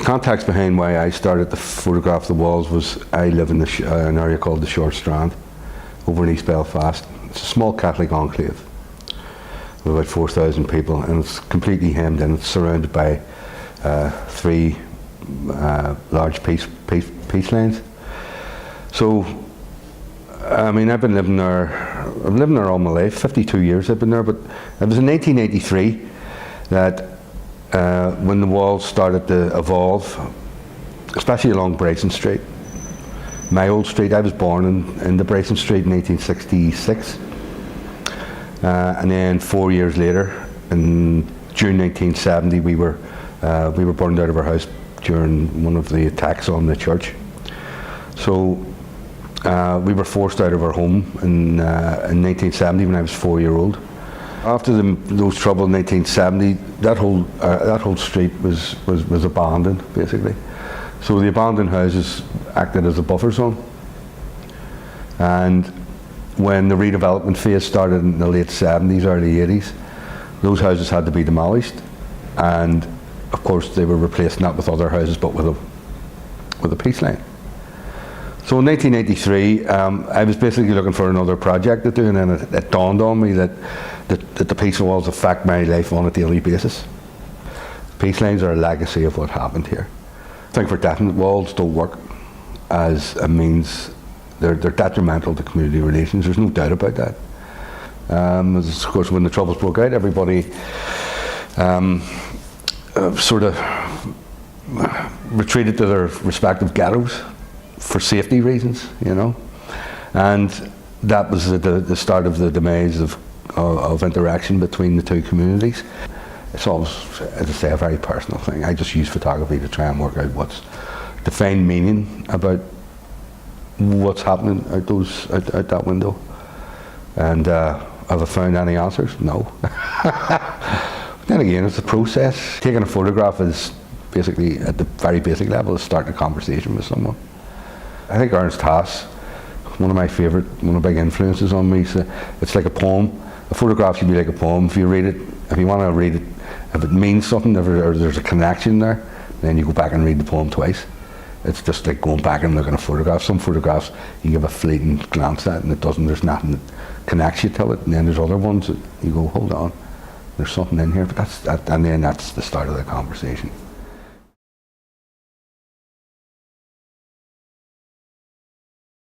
context behind why I started to photograph the walls was I live in an area called the Short Strand over in East Belfast. It's a small Catholic enclave with about 4,000 people, and it's completely hemmed in. It's surrounded by 3 large peace lines. So, I mean, I've lived there all my life, 52 years I've been there, but it was in 1983 that when the walls started to evolve, especially along Bryson Street. My old street, I was born in the Bryson Street in 1866. And then 4 years later, in June 1970, we were burned out of our house during one of the attacks on the church. So we were forced out of our home in 1970 when I was 4-year-old. After those troubles in 1970, that whole street was abandoned, basically. So the abandoned houses acted as a buffer zone. And when the redevelopment phase started in the late 70s, early 80s, those houses had to be demolished. And of course they were replaced not with other houses but with a peace line. So in 1983, I was basically looking for another project to do, and then it dawned on me that the peace walls affect my life on a daily basis. Peace lines are a legacy of what happened here. I think for definite walls don't work as a means. They're detrimental to community relations, there's no doubt about that. Of course, when the troubles broke out, everybody sort of retreated to their respective ghettos for safety reasons, you know, and that was the start of the demise of interaction between the two communities. It's always, as I say, a very personal thing. I just use photography to try and work out to find meaning about what's happening out that window. And have I found any answers? No. Then again, it's a process. Taking a photograph is basically, at the very basic level, is starting a conversation with someone. I think Ernst Haas, one of my big influences on me, so it's like a poem. A photograph should be like a poem. If you read it, if you want to read it, if it means something, or there's a connection there, then you go back and read the poem twice. It's just like going back and looking at photographs. Some photographs you give a fleeting glance at and there's nothing that connects you to it, and then there's other ones that you go, hold on, there's something in here, and then that's the start of the conversation.